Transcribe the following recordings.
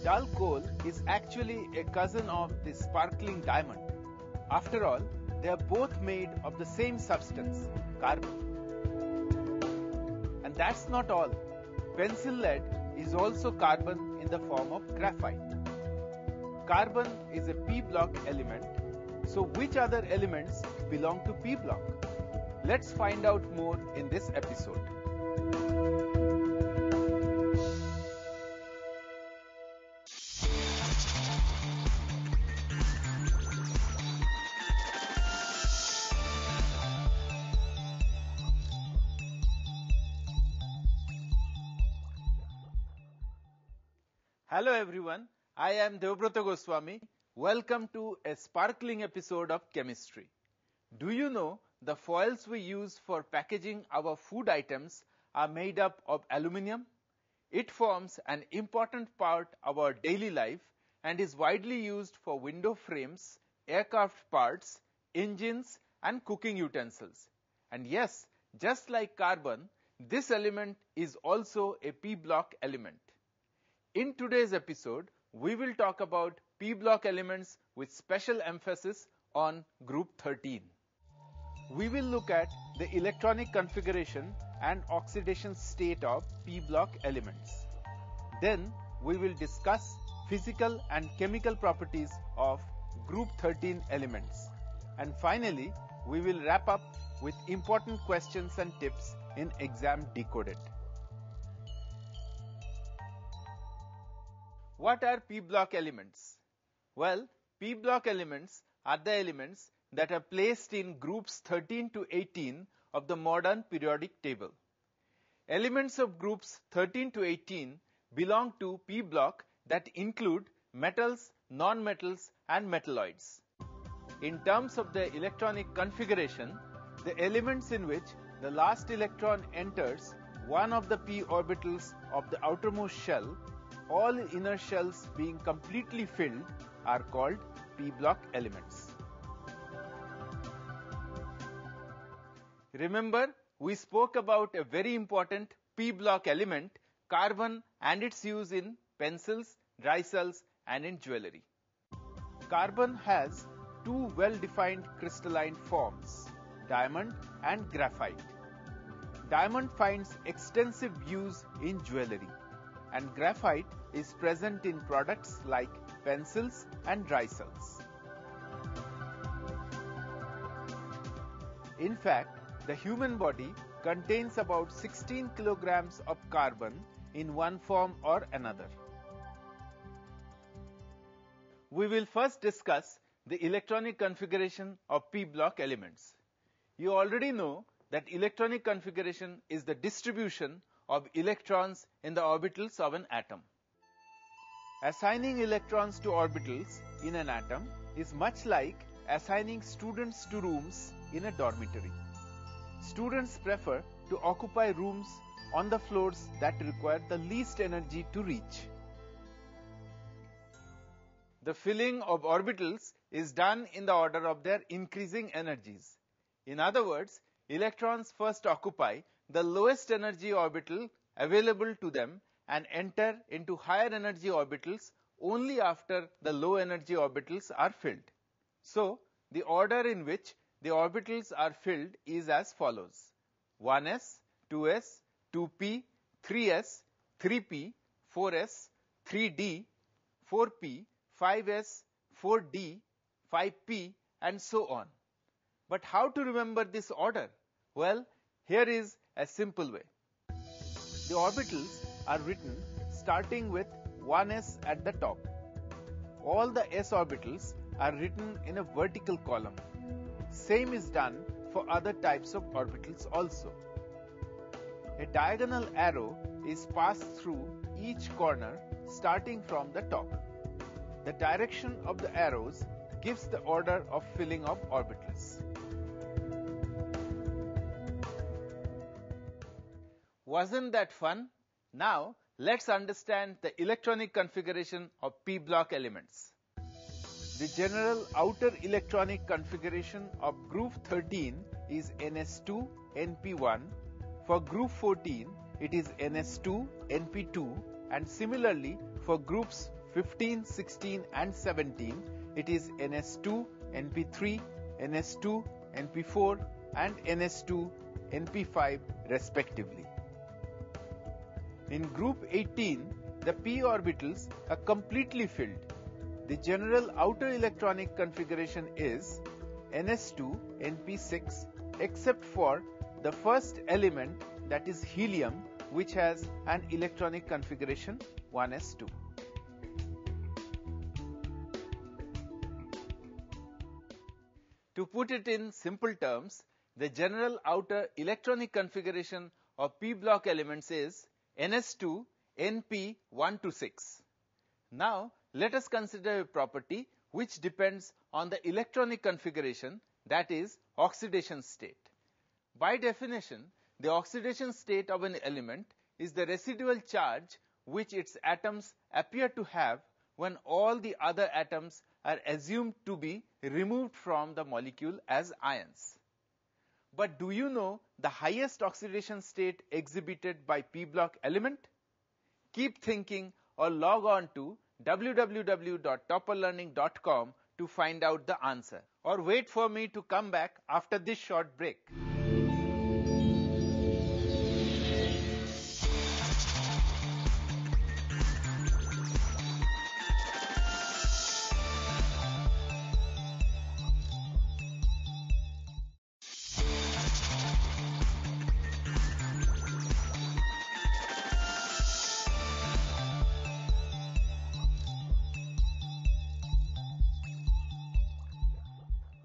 Dull coal is actually a cousin of the sparkling diamond. After all, they are both made of the same substance, carbon. And that's not all. Pencil lead is also carbon in the form of graphite. Carbon is a p block element. So which other elements belong to p block? Let's find out more in this episode. Hello everyone, I am Devabrata Goswami. Welcome to a sparkling episode of chemistry. Do you know the foils we use for packaging our food items are made up of aluminium? It forms an important part of our daily life and is widely used for window frames, aircraft parts, engines and cooking utensils. And yes, just like carbon, this element is also a p block element. In today's episode, we will talk about p block elements with special emphasis on group 13. We will look at the electronic configuration and oxidation state of p block elements. Then we will discuss physical and chemical properties of group 13 elements. And finally, we will wrap up with important questions and tips in exam decoded. What are p block elements? Well, p block elements are the elements that are placed in groups 13 to 18 of the modern periodic table. Elements of groups 13 to 18 belong to p block that include metals, non-metals and metalloids. In terms of the electronic configuration, the elements in which the last electron enters one of the p orbitals of the outermost shell, all inner shells being completely filled, are called p block elements. Remember, we spoke about a very important p block element, carbon, and its use in pencils, dry cells and in jewelry. Carbon has two well-defined crystalline forms, diamond and graphite. Diamond finds extensive use in jewelry, and graphite is present in products like pencils and dry cells. In fact, the human body contains about 16 kilograms of carbon in one form or another. We will first discuss the electronic configuration of p block elements. You already know that electronic configuration is the distribution of electrons in the orbitals of an atom. Assigning electrons to orbitals in an atom is much like assigning students to rooms in a dormitory. Students prefer to occupy rooms on the floors that require the least energy to reach. The filling of orbitals is done in the order of their increasing energies. In other words, electrons first occupy the lowest energy orbital available to them and enter into higher energy orbitals only after the low energy orbitals are filled. So, the order in which the orbitals are filled is as follows: 1s, 2s, 2p, 3s, 3p, 4s, 3d, 4p, 5s, 4d, 5p and so on. But how to remember this order? Well, here is a simple way. The orbitals are written starting with 1s at the top. All the s orbitals are written in a vertical column. Same is done for other types of orbitals also. A diagonal arrow is passed through each corner starting from the top. The direction of the arrows gives the order of filling of orbitals. Wasn't that fun? Now, let's understand the electronic configuration of p block elements. The general outer electronic configuration of group 13 is Ns2, Np1. For group 14, it is Ns2, Np2, and similarly for groups 15, 16 and 17, it is NS2, NP3, NS2, NP4 and NS2, NP5 respectively. In group 18, the p orbitals are completely filled. The general outer electronic configuration is NS2, NP6 except for the first element, that is helium, which has an electronic configuration 1s2. To put it in simple terms, the general outer electronic configuration of p block elements is NS2 NP 1 to 6. Now let us consider a property which depends on the electronic configuration, that is oxidation state. By definition, the oxidation state of an element is the residual charge which its atoms appear to have when all the other atoms are assumed to be removed from the molecule as ions. But do you know the highest oxidation state exhibited by p block element? Keep thinking or log on to www.topperlearning.com to find out the answer, or wait for me to come back after this short break.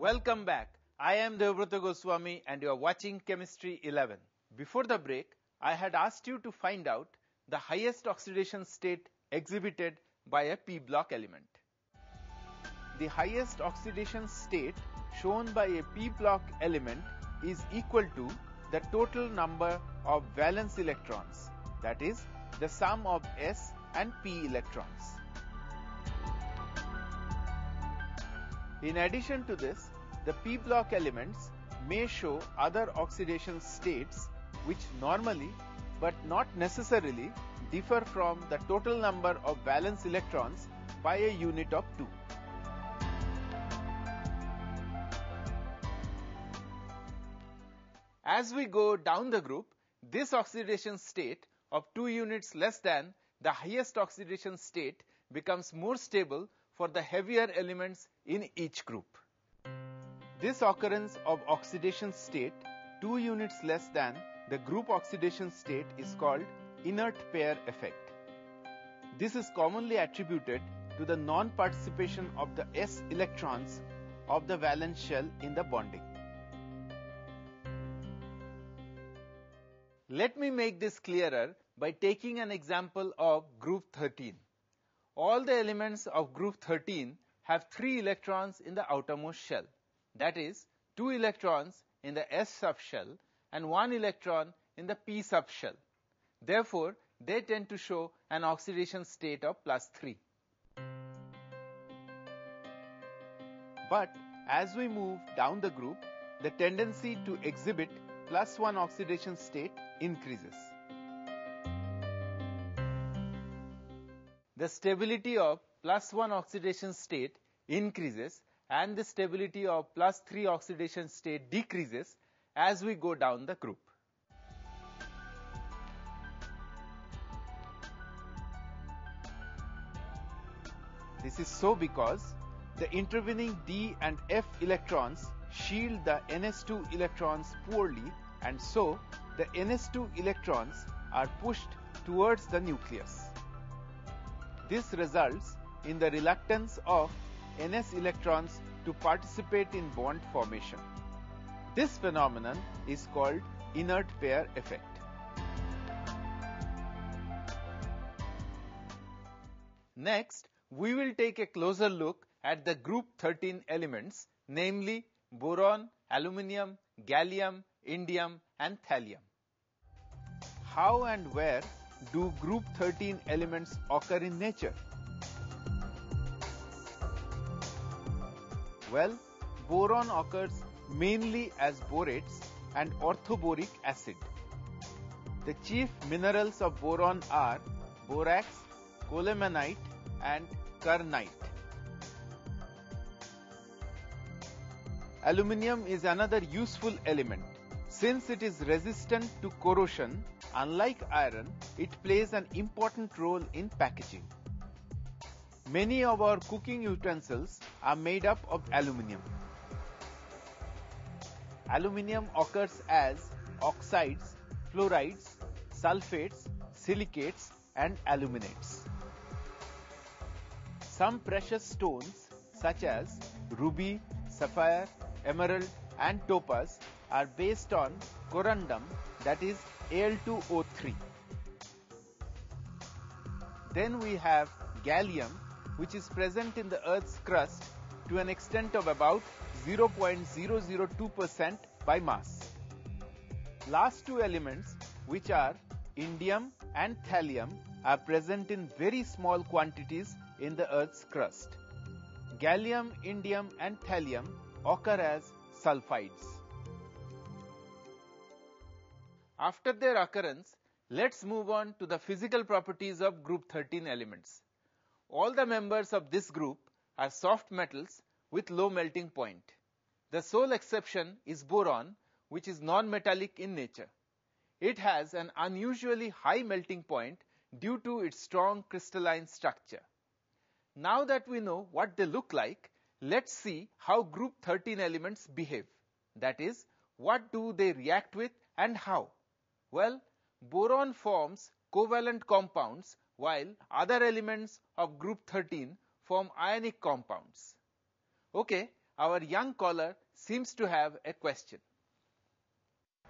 Welcome back. I am Devabrata Goswami and you are watching Chemistry 11. Before the break, I had asked you to find out the highest oxidation state exhibited by a p block element. The highest oxidation state shown by a p block element is equal to the total number of valence electrons, that is, the sum of s and p electrons. In addition to this, the p block elements may show other oxidation states which normally but not necessarily differ from the total number of valence electrons by a unit of 2. As we go down the group, this oxidation state of 2 units less than the highest oxidation state becomes more stable for the heavier elements in each group. This occurrence of oxidation state 2 units less than the group oxidation state is called inert pair effect. This is commonly attributed to the non-participation of the s electrons of the valence shell in the bonding. Let me make this clearer by taking an example of group 13. All the elements of group 13 have 3 electrons in the outermost shell, that is, 2 electrons in the s subshell and 1 electron in the p subshell. Therefore, they tend to show an oxidation state of +3. But as we move down the group, the tendency to exhibit +1 oxidation state increases. The stability of +1 oxidation state increases and the stability of +3 oxidation state decreases as we go down the group. This is so because the intervening d and f electrons shield the ns2 electrons poorly, and so the ns2 electrons are pushed towards the nucleus. This results in the reluctance of ns electrons to participate in bond formation. This phenomenon is called inert pair effect. Next, we will take a closer look at the group 13 elements, namely boron, aluminium, gallium, indium and thallium. How and where do group 13 elements occur in nature? Well, boron occurs mainly as borates and orthoboric acid. The chief minerals of boron are borax, colemanite and kernite. Aluminium is another useful element. Since it is resistant to corrosion, unlike iron, it plays an important role in packaging. Many of our cooking utensils are made up of aluminium. Aluminium occurs as oxides, fluorides, sulfates, silicates, and aluminates. Some precious stones such as ruby, sapphire, emerald, and topaz are based on corundum, that is Al2O3. Then we have gallium, which is present in the Earth's crust to an extent of about 0.002% by mass. Last two elements, which are indium and thallium, are present in very small quantities in the Earth's crust. Gallium, indium, and thallium occur as sulfides. After their occurrence, let's move on to the physical properties of group 13 elements. All the members of this group are soft metals with low melting point. The sole exception is boron, which is non-metallic in nature. It has an unusually high melting point due to its strong crystalline structure. Now that we know what they look like, let's see how group 13 elements behave. That is, what do they react with and how? Well, boron forms covalent compounds while other elements of group 13 form ionic compounds. Okay, our young caller seems to have a question.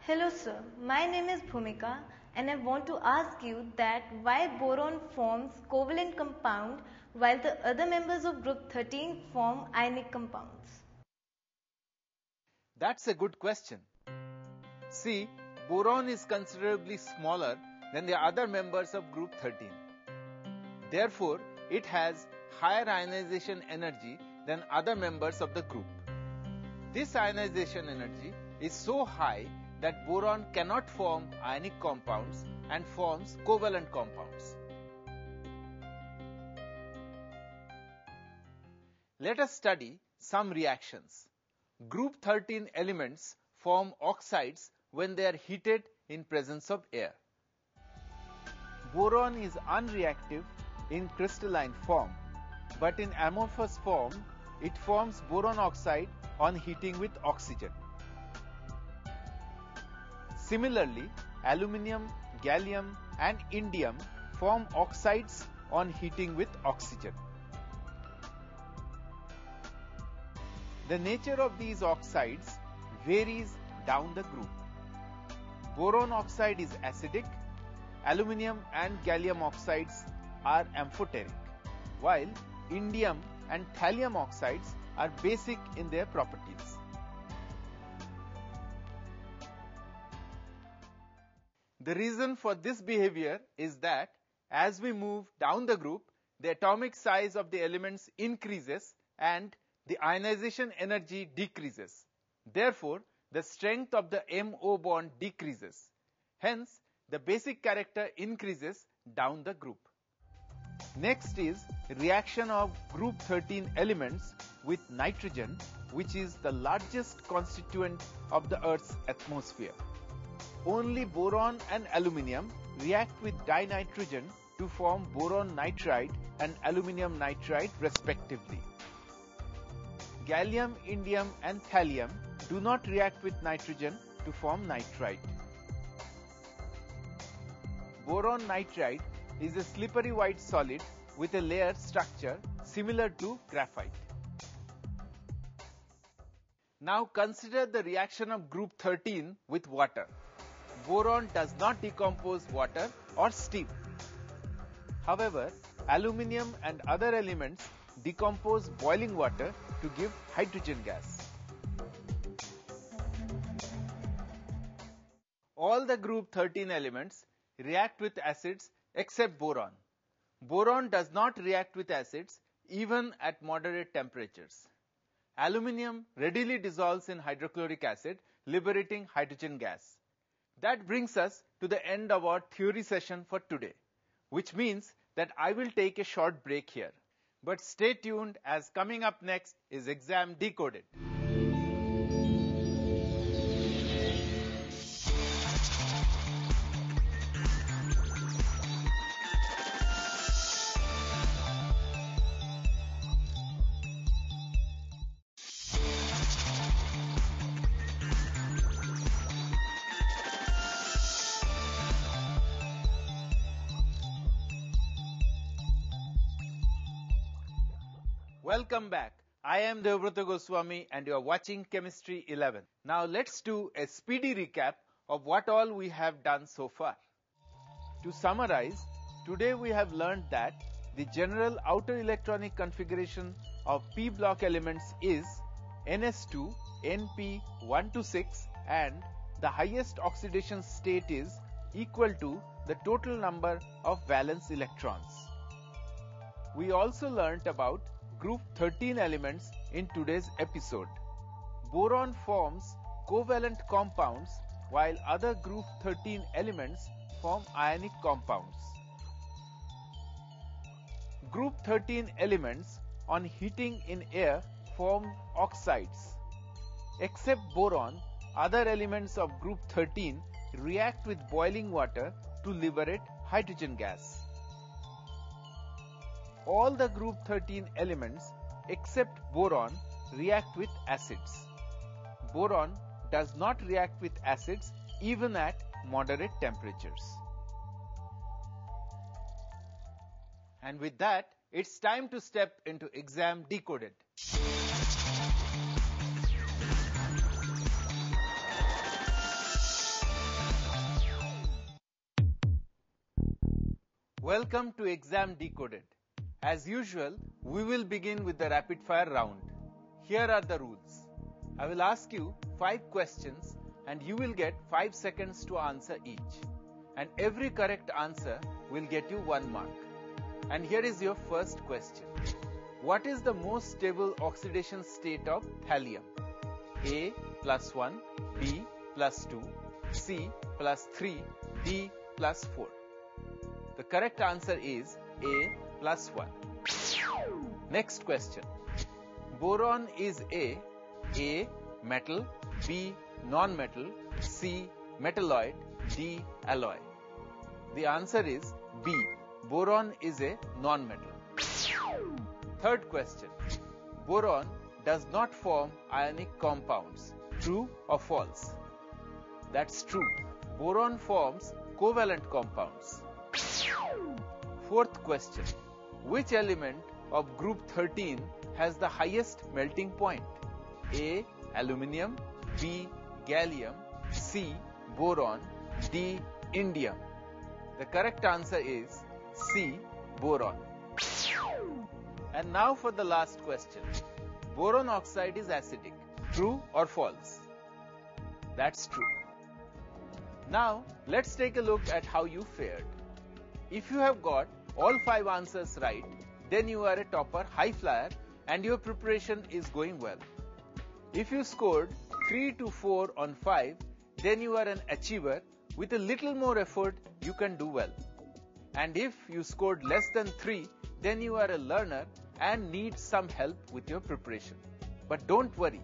Hello sir, my name is Bhumika and I want to ask you that why boron forms covalent compound while the other members of group 13 form ionic compounds? That's a good question. See, boron is considerably smaller than the other members of group 13. Therefore, it has higher ionization energy than other members of the group. This ionization energy is so high that boron cannot form ionic compounds and forms covalent compounds. Let us study some reactions. Group 13 elements form oxides when they are heated in presence of air. Boron is unreactive in crystalline form, but in amorphous form, it forms boron oxide on heating with oxygen. Similarly, aluminium, gallium, and indium form oxides on heating with oxygen. The nature of these oxides varies down the group. Boron oxide is acidic, aluminium and gallium oxides are amphoteric, while indium and thallium oxides are basic in their properties. The reason for this behavior is that as we move down the group, the atomic size of the elements increases and the ionization energy decreases. Therefore, the strength of the MO bond decreases. Hence, the basic character increases down the group. Next is reaction of group 13 elements with nitrogen, which is the largest constituent of the Earth's atmosphere. Only boron and aluminium react with dinitrogen to form boron nitride and aluminium nitride respectively. Gallium, indium and thallium do not react with nitrogen to form nitride. Boron nitride is a slippery white solid with a layered structure similar to graphite. Now consider the reaction of group 13 with water. Boron does not decompose water or steam. However, aluminium and other elements decompose boiling water to give hydrogen gas. All the group 13 elements react with acids except boron. Boron does not react with acids even at moderate temperatures. Aluminium readily dissolves in hydrochloric acid, liberating hydrogen gas. That brings us to the end of our theory session for today, which means that I will take a short break here. But stay tuned, as coming up next is Exam Decoded. Welcome back. I am Devabrata Goswami and you are watching Chemistry 11. Now let's do a speedy recap of what all we have done so far. To summarize, today we have learned that the general outer electronic configuration of p block elements is ns2 np126 and the highest oxidation state is equal to the total number of valence electrons. We also learnt about group 13 elements in today's episode. Boron forms covalent compounds while other group 13 elements form ionic compounds. Group 13 elements on heating in air form oxides. Except boron, other elements of group 13 react with boiling water to liberate hydrogen gas. All the group 13 elements except boron react with acids. Boron does not react with acids even at moderate temperatures. And with that, it's time to step into Exam Decoded. Welcome to Exam Decoded. As usual, we will begin with the rapid fire round. Here are the rules. I will ask you 5 questions and you will get 5 seconds to answer each. And every correct answer will get you 1 mark. And here is your first question. What is the most stable oxidation state of thallium? A plus 1, B plus 2, C plus 3, D plus 4. The correct answer is A plus 1. Next question. Boron is A metal, B non-metal, C metalloid, D alloy. The answer is B. Boron is a non-metal. Third question. Boron does not form ionic compounds. True or false? That's true. Boron forms covalent compounds. Fourth question. Which element of group 13 has the highest melting point? A. Aluminium, B. Gallium, C. Boron, D. Indium. The correct answer is C. Boron. And now for the last question. Boron oxide is acidic. True or false? That's true. Now let's take a look at how you fared. If you have got all 5 answers right, then you are a topper, high flyer, and your preparation is going well. If you scored 3 to 4 on 5, then you are an achiever. With a little more effort, you can do well. And if you scored less than 3, then you are a learner and need some help with your preparation. But don't worry,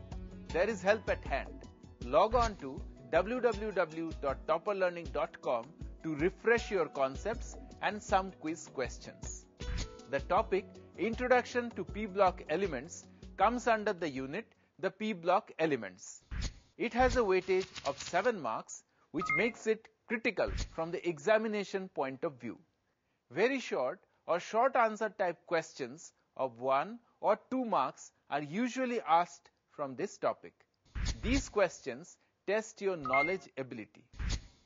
there is help at hand. Log on to www.topperlearning.com to refresh your concepts and some quiz questions. The topic, Introduction to P block elements, comes under the unit, the P block elements. It has a weightage of 7 marks, which makes it critical from the examination point of view. Very short or short answer type questions of 1 or 2 marks are usually asked from this topic. These questions test your knowledge ability.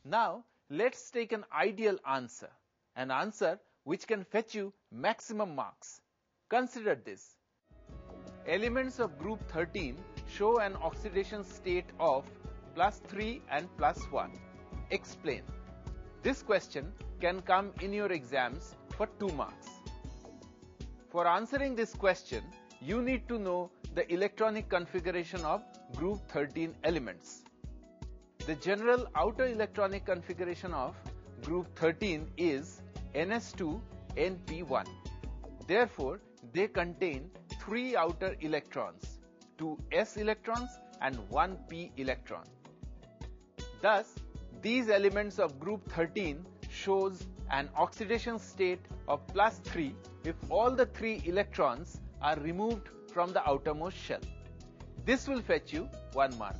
Now, let's take an ideal answer, an answer which can fetch you maximum marks. Consider this. Elements of group 13 show an oxidation state of +3 and +1. Explain. This question can come in your exams for 2 marks. For answering this question, you need to know the electronic configuration of group 13 elements. The general outer electronic configuration of group 13 is ns2 np1. Therefore, they contain 3 outer electrons, 2 s electrons and 1 p electron. Thus, these elements of group 13 shows an oxidation state of +3 if all the 3 electrons are removed from the outermost shell. This will fetch you 1 mark.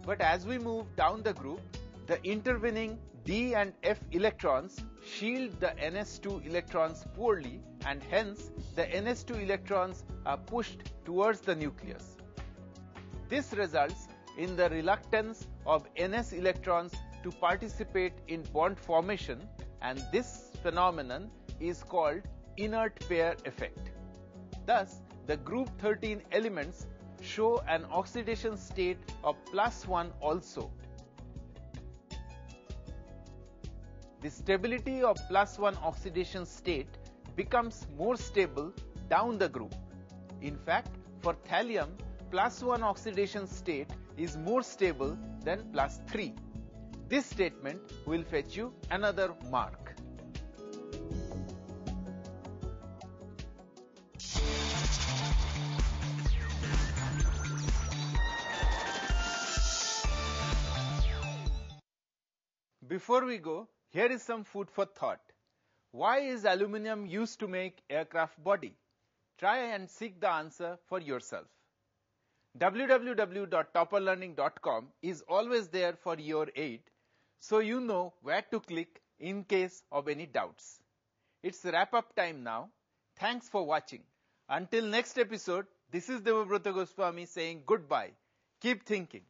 But as we move down the group, the intervening d and f electrons shield the ns2 electrons poorly, and hence the ns2 electrons are pushed towards the nucleus. This results in the reluctance of ns electrons to participate in bond formation, and this phenomenon is called inert pair effect. Thus, the group 13 elements show an oxidation state of +1 also. The stability of +1 oxidation state becomes more stable down the group. In fact, for thallium, +1 oxidation state is more stable than +3. This statement will fetch you another mark. Before we go, here is some food for thought. Why is aluminum used to make aircraft body? Try and seek the answer for yourself. www.topperlearning.com is always there for your aid, so you know where to click in case of any doubts. It's wrap-up time now. Thanks for watching. Until next episode, this is Devabrata Goswami saying goodbye. Keep thinking.